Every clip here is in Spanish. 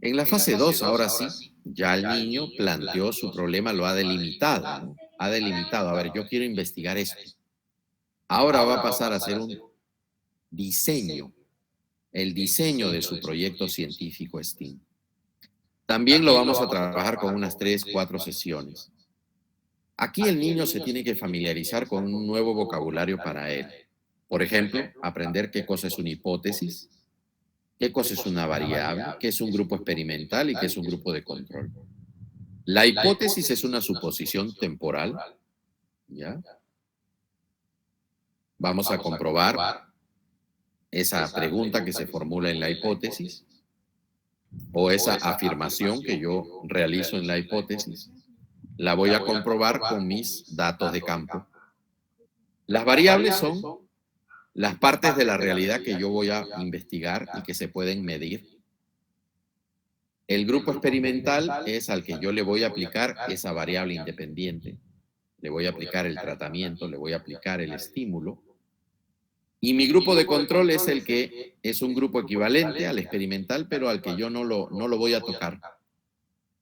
En la fase 2, ahora sí, ya el niño planteó su problema, lo ha delimitado, ¿no? Ha delimitado, a ver, yo quiero investigar esto. Ahora va a pasar a hacer un diseño, el diseño de su proyecto científico STEAM. También lo vamos a trabajar con unas 3, 4 sesiones. Aquí el niño se tiene que familiarizar con un nuevo vocabulario para él. Por ejemplo, aprender qué cosa es una hipótesis, qué cosa es una variable, qué es un grupo experimental y qué es un grupo de control. La hipótesis es una suposición temporal, ¿ya? Vamos a comprobar esa pregunta que se formula en la hipótesis o esa afirmación que yo realizo en la hipótesis. La voy a comprobar con mis datos de campo. Las variables son las partes de la realidad que yo voy a investigar y que se pueden medir. El grupo experimental es al que yo le voy a aplicar esa variable independiente. Le voy a aplicar el tratamiento, le voy a aplicar el estímulo. Y mi grupo de control es el que es un grupo equivalente al experimental, pero al que yo no lo voy a tocar.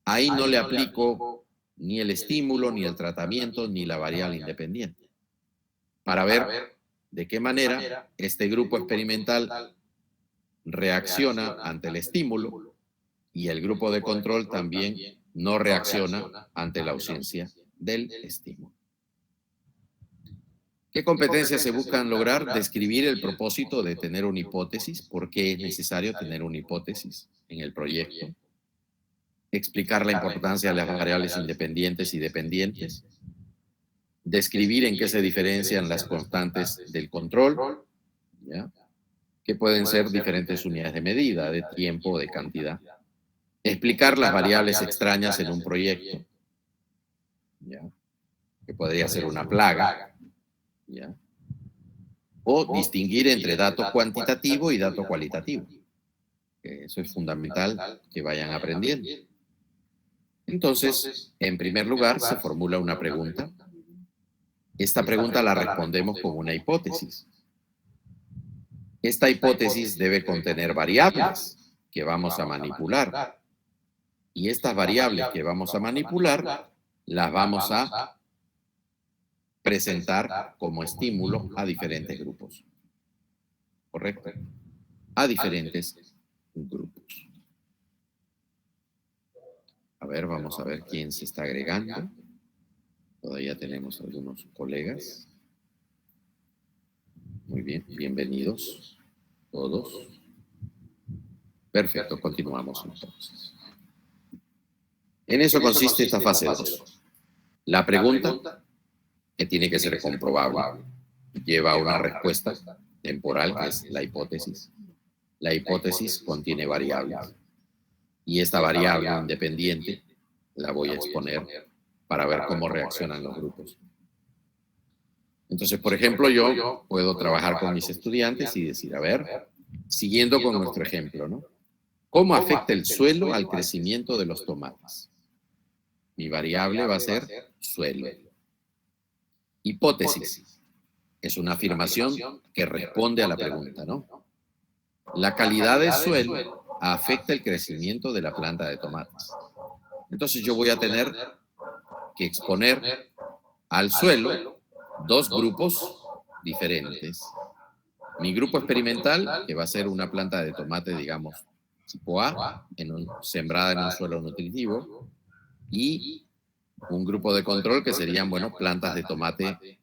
Ahí no le aplico ni el estímulo, ni el tratamiento, ni la variable independiente. Para ver de qué manera este grupo experimental reacciona ante el estímulo y el grupo de control también no reacciona ante la ausencia del estímulo. ¿Qué competencias se buscan lograr? Describir el propósito de tener una hipótesis, por qué es necesario tener una hipótesis en el proyecto, explicar la importancia de las variables independientes y dependientes, describir en qué se diferencian las constantes del control, ¿ya? Que pueden ser diferentes unidades de medida, de tiempo o de cantidad, explicar las variables extrañas en un proyecto, ¿ya? Que podría ser una plaga, ¿ya? O distinguir entre dato cuantitativo y dato cualitativo. Eso es fundamental que vayan aprendiendo. Entonces, en primer lugar, se formula una pregunta. Esta pregunta la respondemos con una hipótesis. Esta hipótesis debe contener variables que vamos a manipular. Y estas variables que vamos a manipular las vamos a presentar como estímulo a diferentes grupos. ¿Correcto? A diferentes grupos. A ver, vamos a ver quién se está agregando. Todavía tenemos algunos colegas. Muy bien, bienvenidos todos. Perfecto, continuamos entonces. En eso consiste esta fase 2. La pregunta, que tiene que ser comprobable, lleva una respuesta temporal, que es la hipótesis. La hipótesis contiene variables. Y esta variable independiente la voy a exponer para ver cómo reaccionan los grupos. Entonces, por ejemplo, yo puedo trabajar con mis estudiantes y decir, a ver, siguiendo con nuestro ejemplo, ¿no? ¿Cómo afecta el suelo al crecimiento de los tomates? Mi variable va a ser suelo. Hipótesis. Es una afirmación que responde a la pregunta, ¿no? La calidad del suelo afecta el crecimiento de la planta de tomates. Entonces yo voy a tener que exponer al suelo dos grupos diferentes. Mi grupo experimental, que va a ser una planta de tomate, digamos, tipo A, sembrada en un suelo nutritivo, y un grupo de control que serían, bueno, plantas de tomate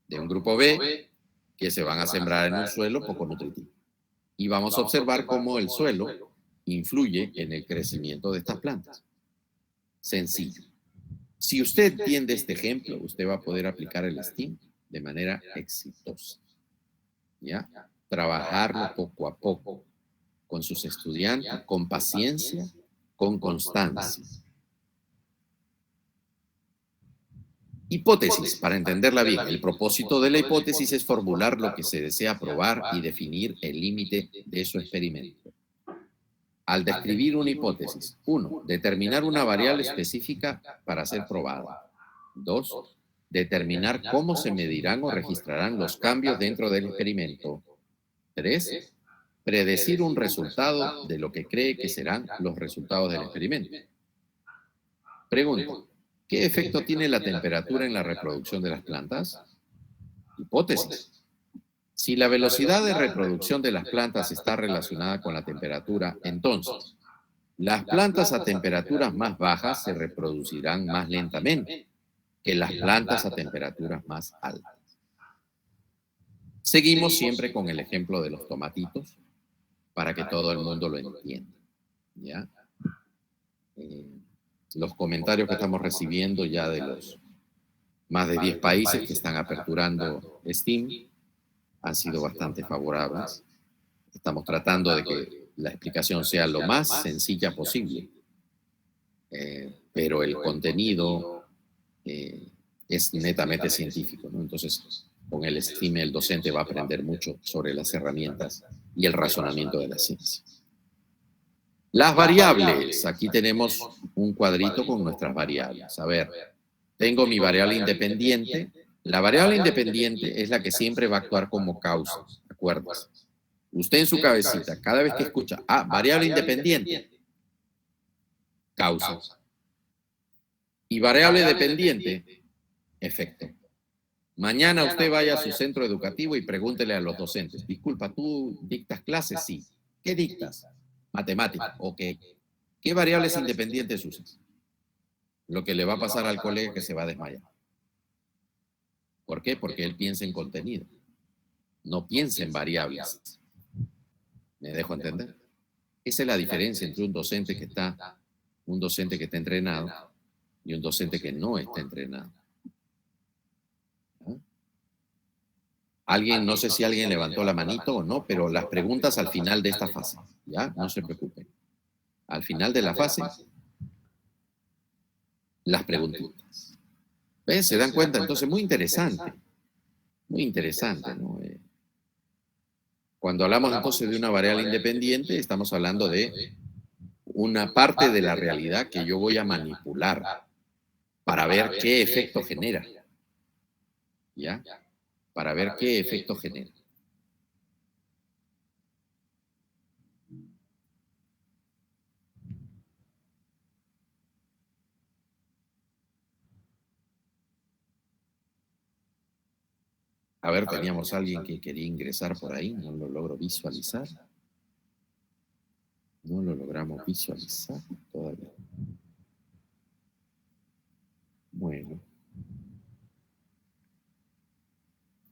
de un grupo B que se van a sembrar en un suelo poco nutritivo. Y vamos a observar cómo el suelo influye en el crecimiento de estas plantas. Sencillo. Si usted entiende este ejemplo, usted va a poder aplicar el STEAM de manera exitosa. ¿Ya? Trabajarlo poco a poco con sus estudiantes, con paciencia, con constancia. Hipótesis, para entenderla bien. El propósito de la hipótesis es formular lo que se desea probar y definir el límite de su experimento. Al describir una hipótesis, 1. Determinar una variable específica para ser probada. 2. Determinar cómo se medirán o registrarán los cambios dentro del experimento. 3. predecir un resultado de lo que cree que serán los resultados del experimento. Pregunta, ¿qué efecto tiene la temperatura en la reproducción de las plantas? Hipótesis. Si la velocidad de reproducción de las plantas está relacionada con la temperatura, entonces, las plantas a temperaturas más bajas se reproducirán más lentamente que las plantas a temperaturas más altas. Seguimos siempre con el ejemplo de los tomatitos para que todo el mundo lo entienda. ¿Ya? Los comentarios que estamos recibiendo ya de los más de 10 países que están aperturando Steam han sido bastante favorables. Estamos tratando de que la explicación sea lo más sencilla posible, pero el contenido es netamente científico, ¿no? Entonces, con el Steam el docente va a aprender mucho sobre las herramientas y el razonamiento de la ciencia. Las variables. Aquí tenemos un cuadrito con nuestras variables. A ver, tengo mi variable independiente. La variable independiente es la que siempre va a actuar como causa, ¿acuerdas? Usted en su cabecita, cada vez que escucha, variable independiente, causa. Y variable dependiente, efecto. Mañana usted vaya a su centro educativo y pregúntele a los docentes, disculpa, ¿tú dictas clases? Sí. ¿Qué dictas? Matemática. Ok. ¿Qué variables independientes usas? Lo que le va a pasar al colega que se va a desmayar. ¿Por qué? Porque él piensa en contenido. No piensa en variables. ¿Me dejo entender? Esa es la diferencia entre un docente que está entrenado y un docente que no está entrenado. Alguien, no sé si alguien levantó la manito o no, pero las preguntas al final de esta fase, ¿ya? No se preocupen. Al final de la fase, las preguntitas. ¿Ven? ¿Se dan cuenta? Entonces, muy interesante, ¿no? Cuando hablamos entonces de una variable independiente, estamos hablando de una parte de la realidad que yo voy a manipular para ver qué efecto genera, ¿ya? Para ver qué efecto genera. A ver, teníamos a alguien que quería ingresar por ahí, no lo logro visualizar. No lo logramos visualizar todavía. Bueno.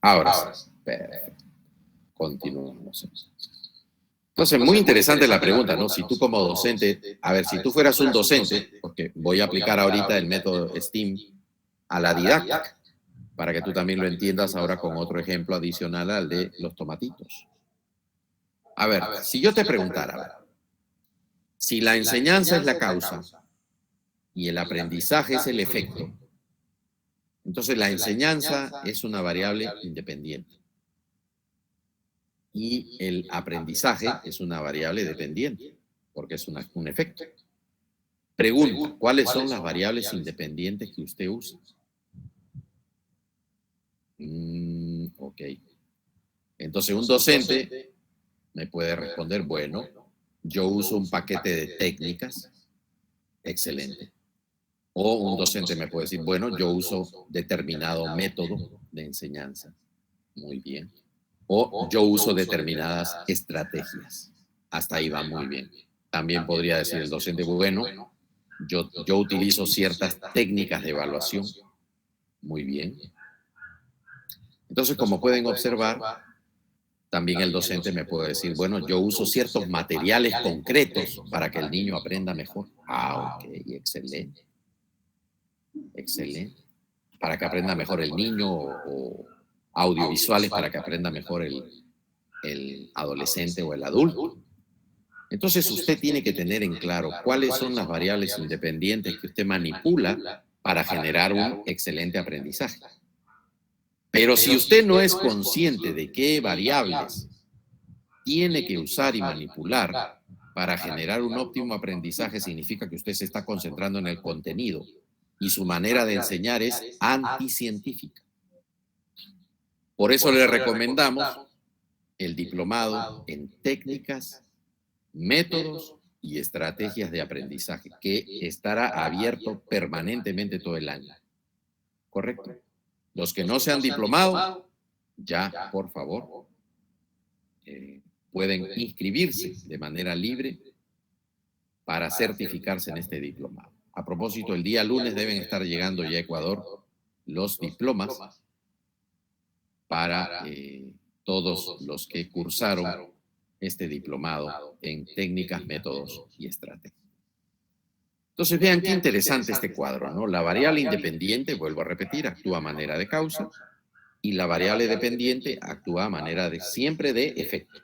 Ahora sí. Perfecto. Continuamos. Entonces, muy interesante la pregunta, ¿no? Si tú como docente, a ver, si tú fueras un docente, porque voy a aplicar ahorita el método STEAM a la didáctica, para que tú también lo entiendas ahora con otro ejemplo adicional al de los tomatitos. A ver, si yo te preguntara, si la enseñanza es la causa y el aprendizaje es el efecto, entonces la enseñanza es una variable independiente y el aprendizaje es una variable dependiente, porque es un efecto. Pregunto, ¿cuáles son las variables independientes que usted usa? Ok. Entonces un docente me puede responder, bueno, yo uso un paquete de técnicas, excelente. O un docente me puede decir, bueno, yo uso determinado método de enseñanza, muy bien. O yo uso determinadas estrategias, hasta ahí va muy bien. También podría decir el docente, bueno, yo utilizo ciertas técnicas de evaluación, muy bien. Entonces, como pueden observar, también el docente me puede decir, bueno, yo uso ciertos materiales concretos para que el niño aprenda mejor. Ok, excelente. Excelente. Para que aprenda mejor el niño o audiovisuales para que aprenda mejor el adolescente o el adulto. Entonces usted tiene que tener en claro cuáles son las variables independientes que usted manipula para generar un excelente aprendizaje. Pero si usted no es consciente de qué variables tiene que usar y manipular para generar un óptimo aprendizaje, significa que usted se está concentrando en el contenido y su manera de enseñar es anticientífica. Por eso le recomendamos el diplomado en técnicas, métodos y estrategias de aprendizaje, que estará abierto permanentemente todo el año. ¿Correcto? Los que no se han diplomado, ya, por favor, pueden inscribirse de manera libre para certificarse en este diplomado. A propósito, el día lunes deben estar llegando ya a Ecuador los diplomas para todos los que cursaron este diplomado en técnicas, métodos y estrategias. Entonces, vean qué interesante este cuadro, ¿no? La variable independiente, vuelvo a repetir, actúa a manera de causa, y la variable dependiente actúa a manera de siempre de efecto.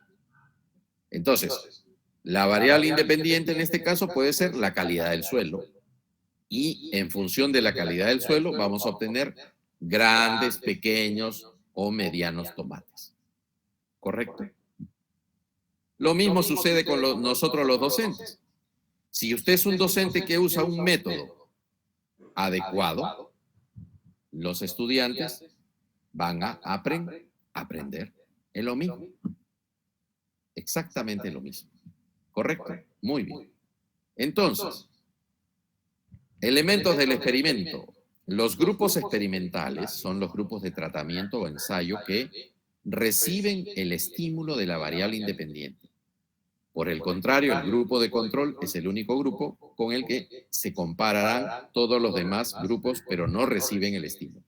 Entonces, la variable independiente en este caso puede ser la calidad del suelo, y en función de la calidad del suelo vamos a obtener grandes, pequeños o medianos tomates. ¿Correcto? Lo mismo sucede con nosotros los docentes. Si usted es un docente que usa un método adecuado, los estudiantes van a aprender. Es lo mismo. Exactamente lo mismo. ¿Correcto? Muy bien. Entonces, elementos del experimento. Los grupos experimentales son los grupos de tratamiento o ensayo que reciben el estímulo de la variable independiente. Por el contrario, el grupo de control es el único grupo con el que se compararán todos los demás grupos, pero no reciben el estímulo.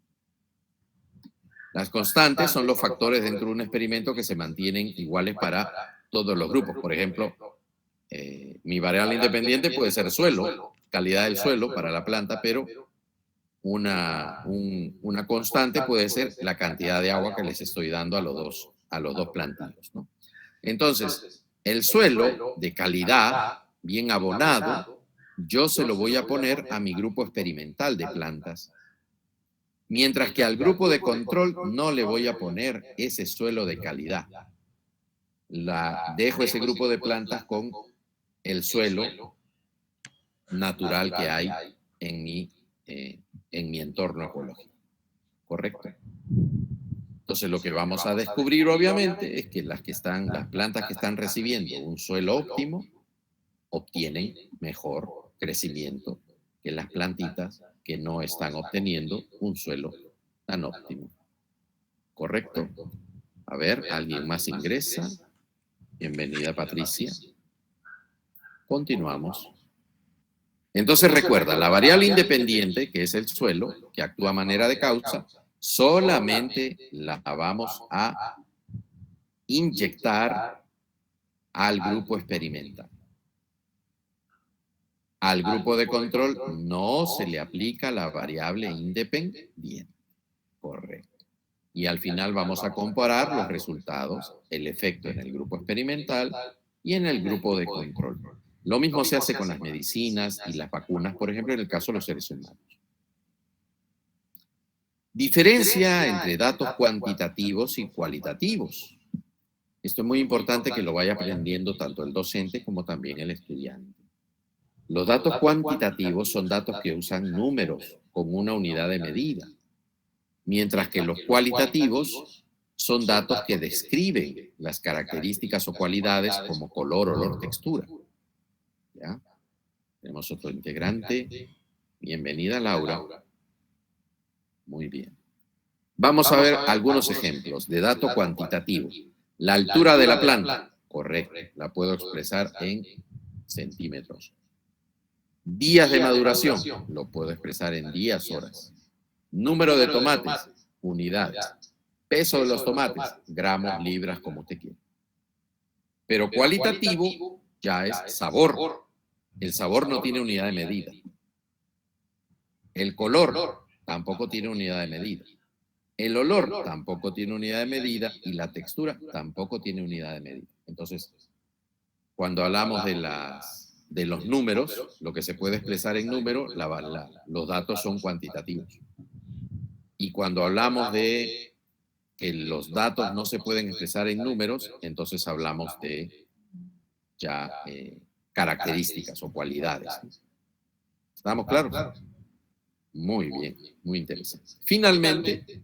Las constantes son los factores dentro de un experimento que se mantienen iguales para todos los grupos. Por ejemplo, mi variable independiente puede ser suelo, calidad del suelo para la planta, pero una constante puede ser la cantidad de agua que les estoy dando a los dos plantillos, ¿no? Entonces, el suelo de calidad, bien abonado, yo se lo voy a poner a mi grupo experimental de plantas, mientras que al grupo de control no le voy a poner ese suelo de calidad. Dejo ese grupo de plantas con el suelo natural que hay en mi entorno ecológico. ¿Correcto? Entonces, lo que vamos a descubrir, obviamente, es que las plantas que están recibiendo un suelo óptimo obtienen mejor crecimiento que las plantitas que no están obteniendo un suelo tan óptimo. ¿Correcto? A ver, ¿alguien más ingresa? Bienvenida, Patricia. Continuamos. Entonces, recuerda, la variable independiente, que es el suelo, que actúa a manera de causa, solamente la vamos a inyectar al grupo experimental. Al grupo de control no se le aplica la variable independiente. Correcto. Y al final vamos a comparar los resultados, el efecto en el grupo experimental y en el grupo de control. Lo mismo se hace con las medicinas y las vacunas, por ejemplo, en el caso de los seres humanos. Diferencia entre datos cuantitativos y cualitativos. Esto es muy importante que lo vaya aprendiendo tanto el docente como también el estudiante. Los datos cuantitativos son datos que usan números con una unidad de medida, mientras que los cualitativos son datos que describen las características o cualidades como color, olor, textura. ¿Ya? Tenemos otro integrante. Bienvenida, Laura. Muy bien. Vamos a ver algunos ejemplos de dato cuantitativo. La altura de la planta, correcto, la puedo expresar en centímetros. Días de maduración, lo puedo expresar en días, horas. Número de tomates, unidades. Peso de los tomates, gramos, libras, como usted quiera. Pero cualitativo ya es sabor. El sabor no tiene unidad de medida. El color tampoco tiene unidad de medida. El olor tampoco tiene unidad de medida y la textura tampoco tiene unidad de medida. Entonces, cuando hablamos de los números, lo que se puede expresar en números, los datos son cuantitativos. Y cuando hablamos de que los datos no se pueden expresar en números, entonces hablamos de ya características o cualidades. ¿Estamos claros? Muy bien, muy interesante. Finalmente,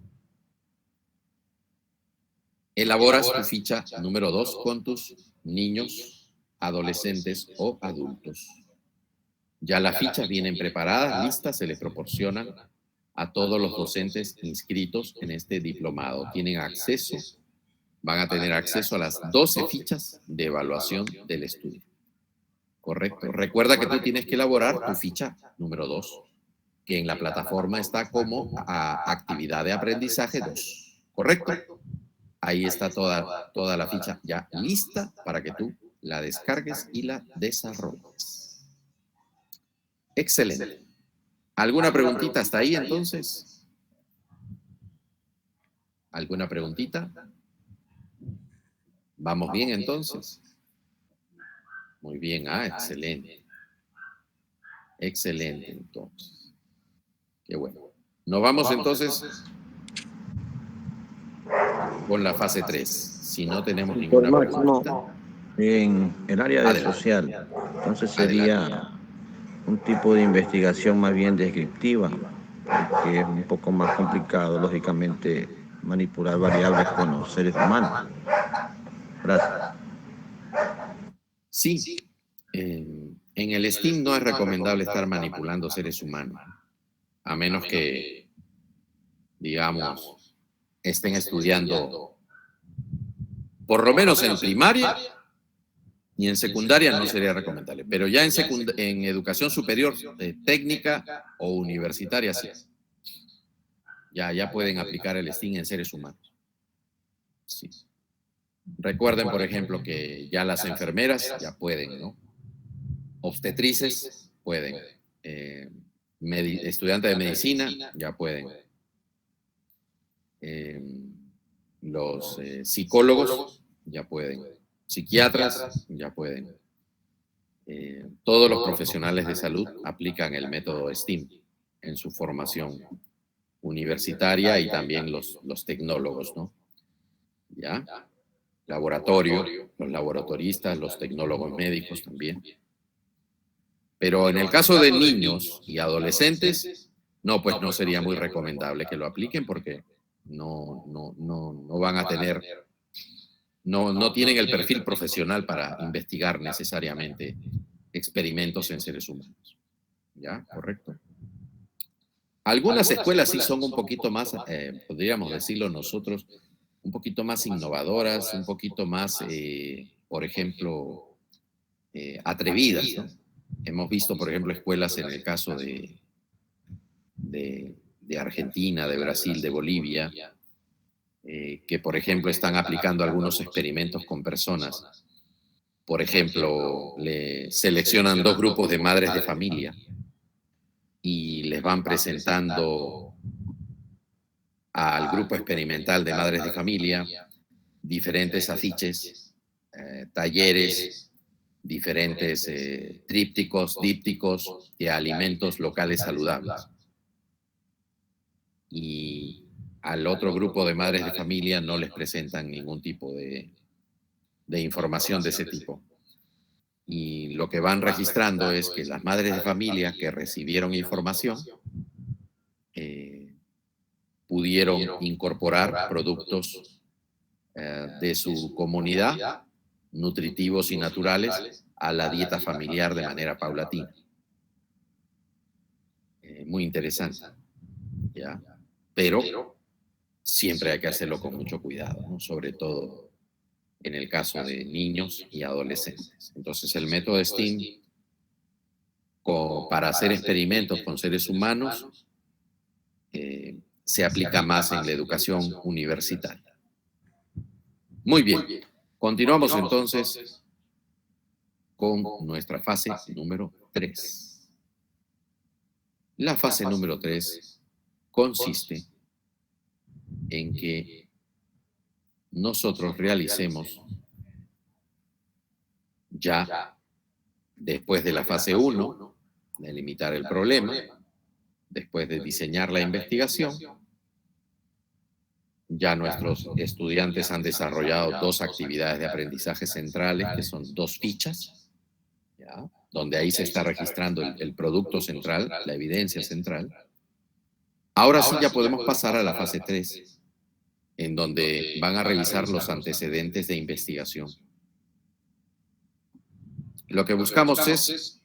elaboras tu ficha número 2 con tus niños, adolescentes o adultos. Ya las fichas vienen preparadas, listas, se les proporcionan a todos los docentes inscritos en este diplomado. Tienen acceso, van a tener acceso a las 12 fichas de evaluación del estudio. Correcto. Recuerda que tú tienes que elaborar tu ficha número 2, que en la plataforma está como actividad de aprendizaje 2. ¿Correcto? Ahí está toda la ficha ya lista para que tú la descargues y la desarrolles. Excelente. ¿Alguna preguntita hasta ahí entonces? ¿Alguna preguntita? ¿Vamos bien entonces? Muy bien, excelente. Excelente entonces. Qué bueno. Nos vamos entonces con la fase 3. Si no tenemos ninguna pregunta. En el área de social, entonces sería un tipo de investigación más bien descriptiva, porque es un poco más complicado, lógicamente, manipular variables con los seres humanos. Gracias. Sí, en el STEAM no es recomendable estar manipulando seres humanos, a menos que, digamos, estén estudiando, por lo menos en primaria, y en secundaria no sería recomendable, pero ya en educación superior, técnica o universitaria, sí. Ya pueden aplicar el STEAM en seres humanos. Sí. Recuerden, por ejemplo, que ya las enfermeras ya pueden, ¿no? Obstetrices pueden. Estudiantes de medicina ya pueden. Los psicólogos ya pueden. Psiquiatras ya pueden. Todos los profesionales de salud aplican el método STEAM en su formación universitaria y también los tecnólogos, ¿no? ¿Ya? Laboratorio, los laboratoristas, los tecnólogos médicos también. Pero en el caso de niños y adolescentes, no, pues no sería muy recomendable que lo apliquen porque no van a tener, no tienen el perfil profesional para investigar necesariamente experimentos en seres humanos. ¿Ya? ¿Correcto? Algunas escuelas sí son un poquito más, podríamos decirlo nosotros, un poquito más innovadoras, un poquito más, por ejemplo, atrevidas, ¿no? Hemos visto, por ejemplo, escuelas en el caso de Argentina, de Brasil, de Bolivia, que, por ejemplo, están aplicando algunos experimentos con personas. Por ejemplo, le seleccionan 2 grupos de madres de familia y les van presentando al grupo experimental de madres de familia diferentes afiches, talleres, diferentes trípticos, dípticos de alimentos locales saludables. Y al otro grupo de madres de familia no les presentan ningún tipo de información de ese tipo. Y lo que van registrando es que las madres de familia que recibieron información pudieron incorporar productos de su comunidad, nutritivos y naturales, a la dieta familiar de manera paulatina. Muy interesante, ¿ya? Pero siempre hay que hacerlo con mucho cuidado, ¿no? Sobre todo en el caso de niños y adolescentes. Entonces, el método STEAM para hacer experimentos con seres humanos se aplica más en la educación universitaria. Muy bien. Continuamos entonces con nuestra fase número 3. La fase número 3 consiste en que nosotros realicemos ya después de la fase 1, de limitar el problema, después de diseñar la investigación, ya nuestros estudiantes han desarrollado 2 actividades de aprendizaje centrales, que son 2 fichas, ¿ya? Donde ahí se está registrando el producto central, la evidencia central. Ahora sí ya podemos pasar a la fase 3, en donde van a revisar los antecedentes de investigación. Lo que buscamos es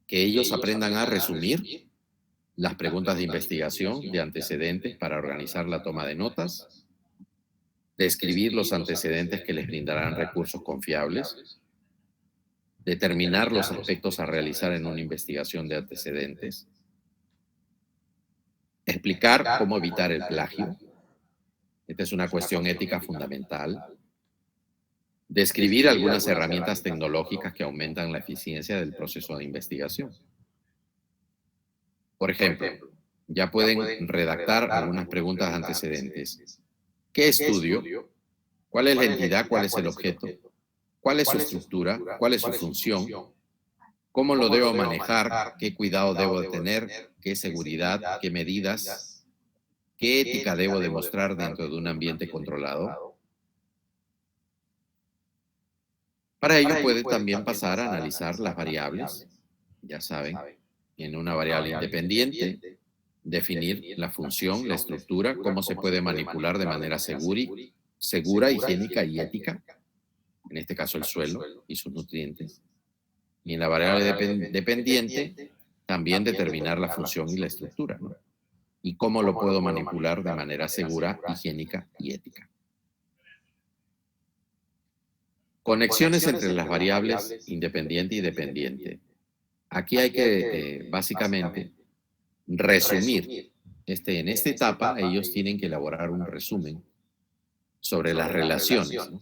que ellos aprendan a resumir las preguntas de investigación, de antecedentes para organizar la toma de notas, describir los antecedentes que les brindarán recursos confiables, determinar los aspectos a realizar en una investigación de antecedentes, explicar cómo evitar el plagio. Esta es una cuestión ética fundamental. Describir algunas herramientas tecnológicas que aumentan la eficiencia del proceso de investigación. Por ejemplo, ya pueden redactar algunas preguntas antecedentes. ¿Qué estudio? ¿Cuál es la entidad? ¿Cuál es el objeto? ¿Cuál es su estructura? ¿Cuál es su función? ¿Cómo lo debo manejar? ¿Qué cuidado debo de tener? ¿Qué seguridad? ¿Qué medidas? ¿Qué ética debo demostrar dentro de un ambiente controlado? Para ello puede también pasar a analizar las variables, ya saben, en una variable independiente, definir la función, la estructura, cómo se puede manipular de manera segura, higiénica y ética, en este caso el suelo y sus nutrientes. Y en la variable dependiente, también determinar la función y la estructura, ¿no? Y cómo lo puedo manipular de manera segura, higiénica y ética. Conexiones entre las variables independiente y dependiente. Aquí hay que, básicamente, resumir. En esta etapa, ellos tienen que elaborar un resumen sobre las relaciones, ¿no?,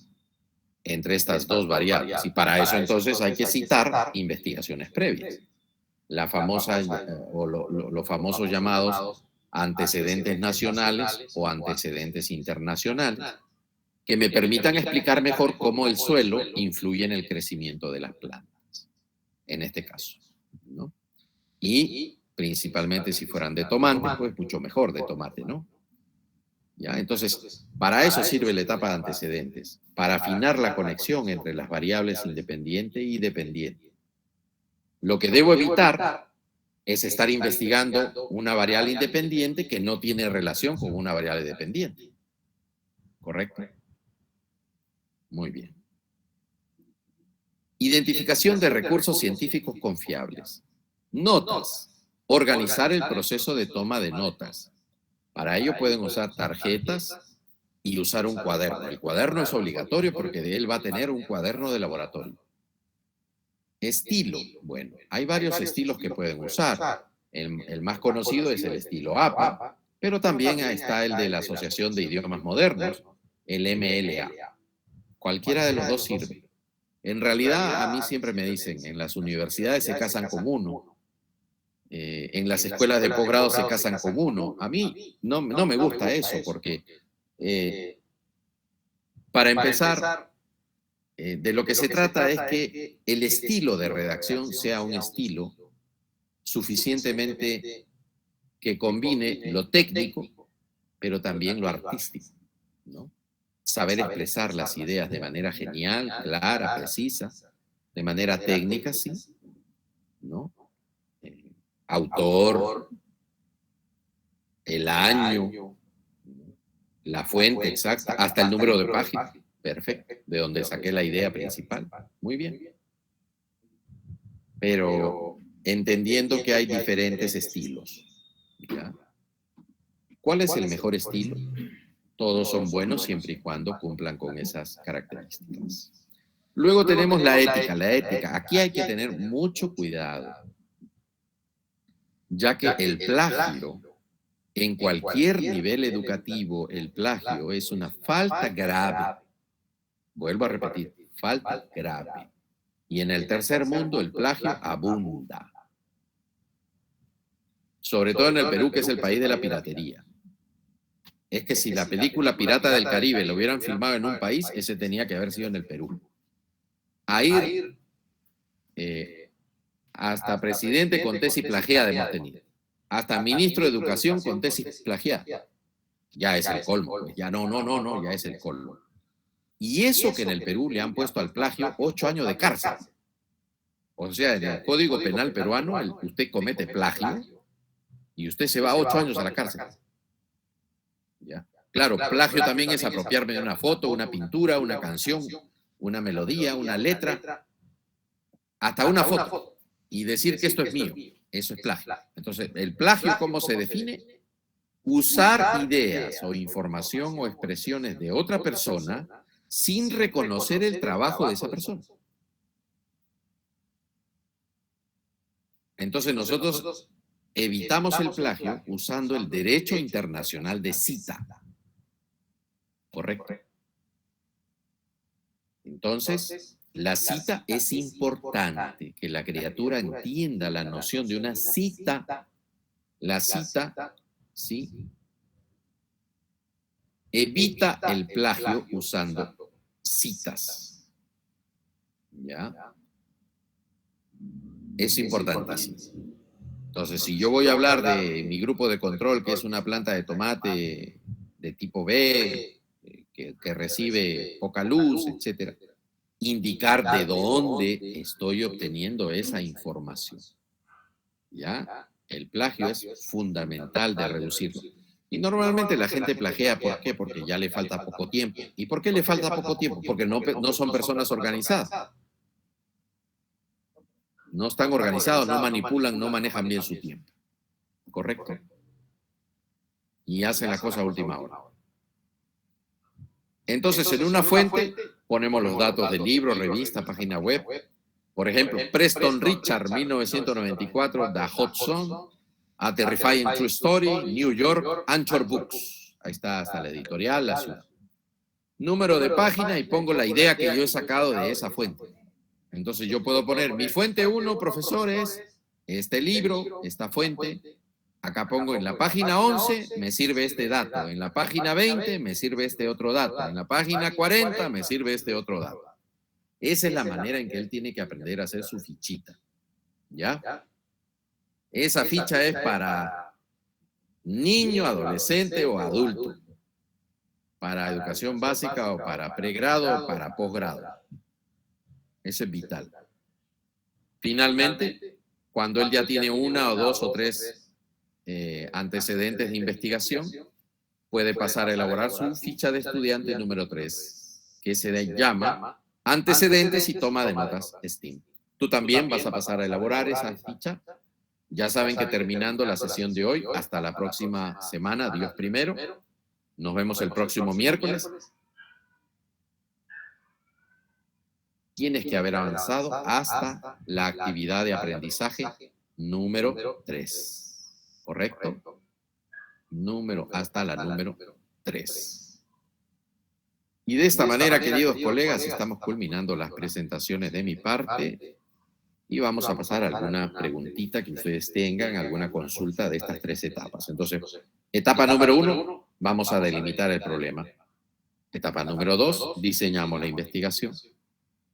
entre estas dos variables. Y para eso, entonces, hay que citar investigaciones previas. La famosa, los famosos llamados antecedentes nacionales o antecedentes internacionales, que me permitan explicar mejor cómo el suelo influye en el crecimiento de las plantas, en este caso, ¿no? Y principalmente si fueran de tomate, pues mucho mejor de tomate, ¿no? ¿Ya? Entonces, para eso sirve la etapa de antecedentes, para afinar la conexión entre las variables independiente y dependiente. Lo que debo evitar es estar investigando una variable independiente que no tiene relación con una variable dependiente. ¿Correcto? Muy bien. Identificación de recursos científicos confiables. Notas. Organizar el proceso de toma de notas. Para ello pueden usar tarjetas y usar un cuaderno. El cuaderno es obligatorio porque de él va a tener un cuaderno de laboratorio. Estilo. Bueno, hay varios estilos que pueden usar. El más conocido es el estilo APA, pero también está el de la Asociación de Idiomas Modernos, el MLA. Cualquiera de los dos sirve. En realidad, a mí siempre me dicen, en las universidades se casan con uno, en las escuelas de posgrado se casan con uno. A mí no me gusta eso, porque para empezar, de lo que se trata es que el estilo de redacción sea un estilo suficientemente que combine lo técnico, pero también lo artístico, ¿no? Saber expresar las ideas de manera genial, clara, precisa, de manera técnica, sí, ¿no? Autor, el año, la fuente exacta, hasta el número de páginas. Perfecto, de donde saqué la idea principal. Muy bien. Pero entendiendo que hay diferentes estilos, ¿ya? ¿Cuál es el mejor estilo? Todos son buenos siempre y cuando cumplan con esas características. Luego tenemos la ética. La ética, aquí hay que tener mucho cuidado, ya que el plagio, en cualquier nivel educativo, el plagio es una falta grave. Vuelvo a repetir, falta grave. Y en el tercer mundo el plagio abunda. Sobre todo en el Perú, que es el país de la piratería. Es que si la película Pirata del Caribe lo hubieran filmado en un país, ese tenía que haber sido en el Perú. Hasta presidente con tesis plagiada hemos tenido. Hasta ministro de Educación con tesis plagiada. Ya es el colmo. Ya no, ya es el colmo. Y eso que en el Perú le han puesto al plagio 8 años de cárcel. O sea, en el Código Penal peruano, usted comete plagio y usted se va 8 años a la cárcel. ¿Ya? Claro, plagio también es apropiarme de una foto, una pintura, una canción, una melodía, una letra, hasta una foto, y decir que esto es mío. Eso es plagio. Entonces, el plagio, ¿cómo se define? Usar ideas o información o expresiones de otra persona sin reconocer el trabajo de esa persona. Entonces, nosotros evitamos el plagio usando el derecho internacional de cita. ¿Correcto? Entonces, la cita es importante, que la criatura entienda la noción de una cita. La cita, ¿sí?, evita el plagio usando citas. ¿Ya? Es importantísimo. Entonces, si yo voy a hablar de mi grupo de control, que es una planta de tomate de tipo B, que recibe poca luz, etcétera, indicar de dónde estoy obteniendo esa información. ¿Ya? El plagio es fundamental de reducirlo. Y normalmente la gente plagia, ¿por qué? Porque ya le falta poco tiempo. ¿Y por qué le falta poco tiempo? Porque no son personas organizadas. No están organizados, no manipulan, no manejan bien su tiempo. ¿Correcto? Y hacen la cosa a última hora. Entonces, en una fuente ponemos los datos del libro, revista, página web. Por ejemplo, Preston Richard, 1994, The Hot Zone, A Terrifying True Story, New York, Anchor Books. Ahí está hasta la editorial, la ciudad. Número de página y pongo la idea que yo he sacado de esa fuente. Entonces yo puedo poner mi fuente 1, profesor, es este libro, esta fuente. Acá pongo en la página 11 me sirve este dato, en la página 20 me sirve este otro dato, en la página 40 me sirve este otro dato. Esa es la manera en que él tiene que aprender a hacer su fichita. ¿Ya? Esa ficha es para niño, adolescente o adulto, para educación básica o para pregrado o para posgrado. Eso es vital. Finalmente, cuando él ya tiene una o dos o tres antecedentes de investigación, puede pasar a elaborar su ficha de estudiante número 3, que se llama Antecedentes y Toma de Notas STEAM. Tú también vas a pasar a elaborar esa ficha. Ya saben que terminando la sesión de hoy, hasta la próxima semana, Dios primero. Nos vemos el próximo miércoles. Tienes que haber avanzado hasta la actividad de aprendizaje número 3. ¿Correcto? Hasta la número 3. Y de esta manera, queridos colegas, estamos culminando las presentaciones de mi parte y vamos a pasar a alguna preguntita que ustedes tengan, alguna consulta de estas 3 etapas. Entonces, etapa número 1, vamos a delimitar el problema. Etapa número 2, diseñamos la investigación.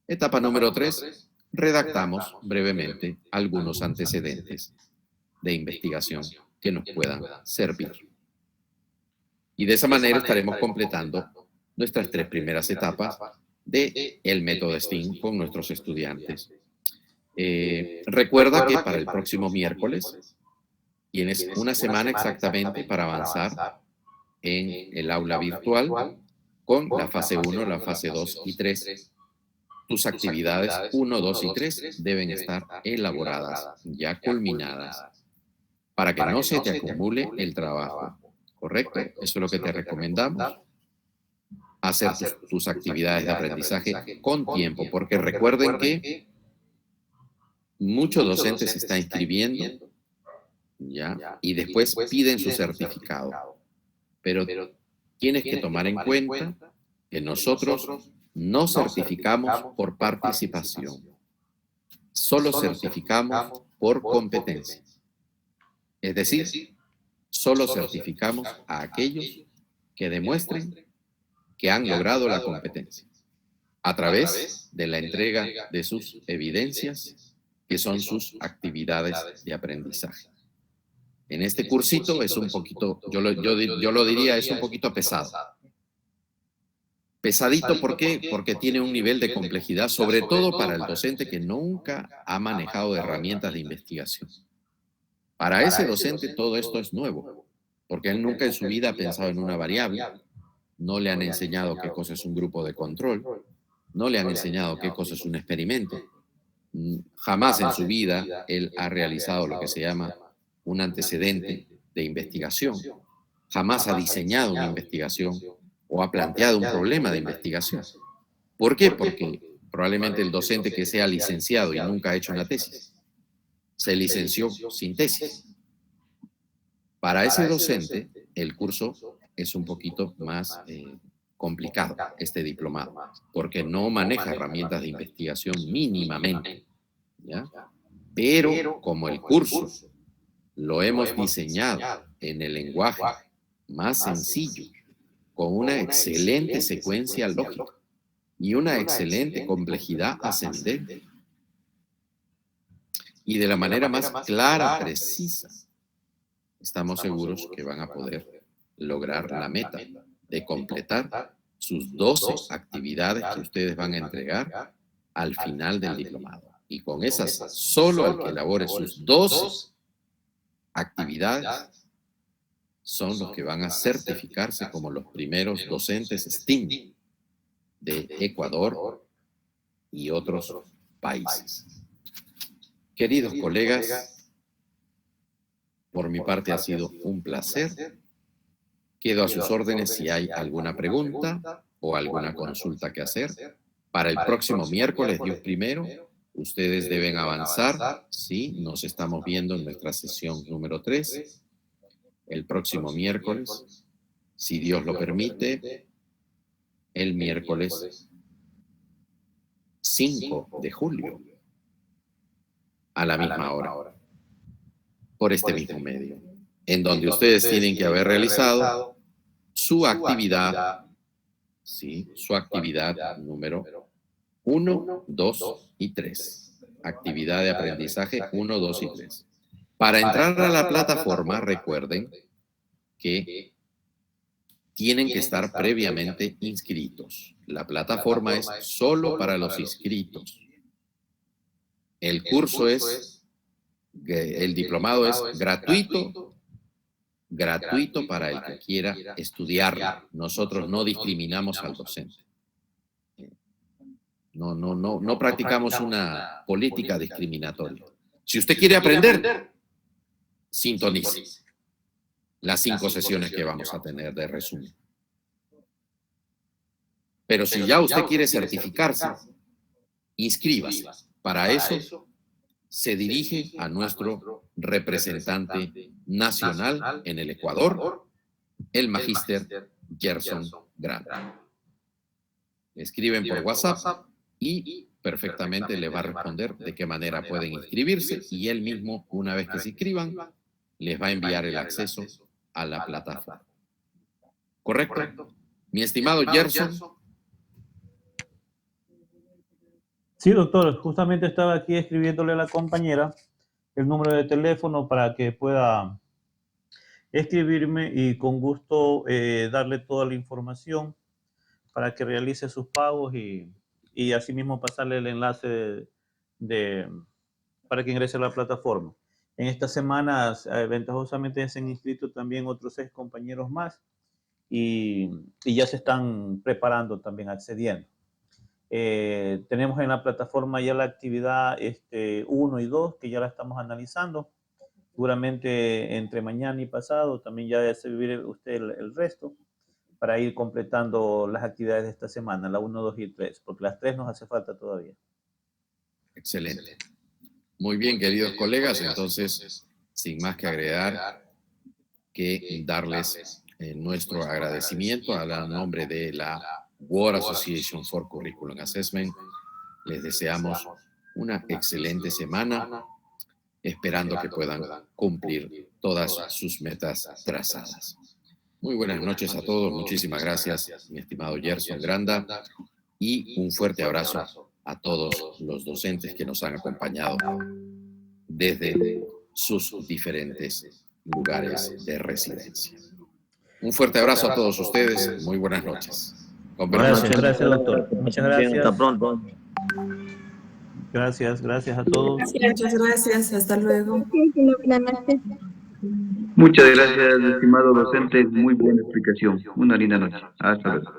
Etapa número 3, redactamos brevemente algunos antecedentes de investigación que nos puedan servir. Y de esa manera estaremos completando nuestras 3 primeras etapas del método STEAM con nuestros estudiantes. Recuerda que para el próximo miércoles tienes una semana exactamente para avanzar en el aula virtual con la fase 1, la fase 2 y 3. Tus actividades 1, 2 y 3 deben estar elaboradas, ya culminadas, para que no se te acumule el trabajo. ¿Correcto? Eso es lo que te recomendamos. Hacer tus actividades de aprendizaje con tiempo, porque recuerden que muchos docentes se están inscribiendo, ¿ya? Y después piden su certificado. Pero tienes que tomar en cuenta que nosotros no certificamos por participación, solo certificamos por competencia. Es decir, solo certificamos a aquellos que demuestren que han logrado la competencia a través de la entrega de sus evidencias, que son sus actividades de aprendizaje. En este cursito es un poquito, yo lo diría, es un poquito pesado. Pesadito, ¿por qué? Porque tiene un nivel de complejidad, sobre todo para el docente que nunca ha manejado herramientas de investigación. Para ese docente todo esto es nuevo, porque él nunca en su vida ha pensado en una variable, no le han enseñado qué cosa es un grupo de control, no le han enseñado qué cosa es un experimento. Jamás en su vida él ha realizado lo que se llama un antecedente de investigación. Jamás ha diseñado una investigación o ha planteado un problema de investigación. ¿Por qué? Porque probablemente el docente que sea licenciado y nunca ha hecho una tesis, se licenció sin tesis. Para ese docente, el curso es un poquito más complicado, este diplomado, porque no maneja herramientas de investigación mínimamente, ¿ya? Pero como el curso lo hemos diseñado en el lenguaje más sencillo, con una excelente secuencia lógica y una excelente complejidad ascendente, y de la manera más clara, precisa, estamos seguros que van a poder lograr la meta de completar sus 12 actividades que ustedes van a entregar al final del diplomado. Y con esas, solo al que elabore sus 12 actividades, son los que van a certificarse como los primeros docentes STEAM de Ecuador y otros países. Queridos colegas, por mi parte ha sido un placer. Quedo a sus órdenes si hay alguna pregunta o alguna consulta que hacer. Para el próximo miércoles, Dios primero, ustedes deben avanzar. Sí, nos estamos viendo en nuestra sesión número 3. El próximo miércoles, si Dios lo permite, el miércoles 5 de julio, a la misma hora, por este mismo medio, en donde ustedes tienen que haber realizado su actividad, ¿sí? Su actividad número 1, 2 y 3. Actividad de aprendizaje 1, 2 y 3. Para entrar a la plataforma, recuerden que tienen que estar previamente inscritos. La plataforma es solo para los inscritos. El curso es, el diplomado es gratuito para el que quiera estudiarlo. Nosotros no discriminamos al docente. No practicamos una política discriminatoria. Si usted quiere aprender, sintonice las 5 sesiones que vamos a tener de resumen. Pero si ya usted quiere certificarse, inscríbase. Para eso se dirige a nuestro representante nacional en el Ecuador, el magíster Gerson Granda. Le escriben por WhatsApp y perfectamente le va a responder de qué manera pueden inscribirse, y él mismo, una vez que se inscriban, les va a enviar el acceso a la plataforma. ¿Correcto? Mi estimado Gerson. Sí, doctor, justamente estaba aquí escribiéndole a la compañera el número de teléfono para que pueda escribirme y con gusto darle toda la información para que realice sus pagos y asimismo pasarle el enlace para que ingrese a la plataforma. En estas semanas, ventajosamente, se han inscrito también otros 6 compañeros más y ya se están preparando también, accediendo. Tenemos en la plataforma ya la actividad 1 y 2, que ya la estamos analizando. Seguramente entre mañana y pasado también ya debe vivir usted el resto para ir completando las actividades de esta semana, la 1, 2 y 3, porque las 3 nos hace falta todavía. Excelente. Muy bien, queridos colegas, entonces, sin más que agregar, que darles nuestro agradecimiento a nombre de la World Association for Curriculum Assessment. Les deseamos una excelente semana, esperando que puedan cumplir todas sus metas trazadas. Muy buenas noches a todos, muchísimas gracias, mi estimado Gerson Granda, y un fuerte abrazo a todos los docentes que nos han acompañado desde sus diferentes lugares de residencia. Un fuerte abrazo a todos ustedes, muy buenas noches. Gracias, doctor. Muchas gracias. Hasta pronto. Gracias a todos. Muchas gracias. Hasta luego. Buenas noches. Muchas gracias, estimado docente. Muy buena explicación. Una linda noche. Hasta luego.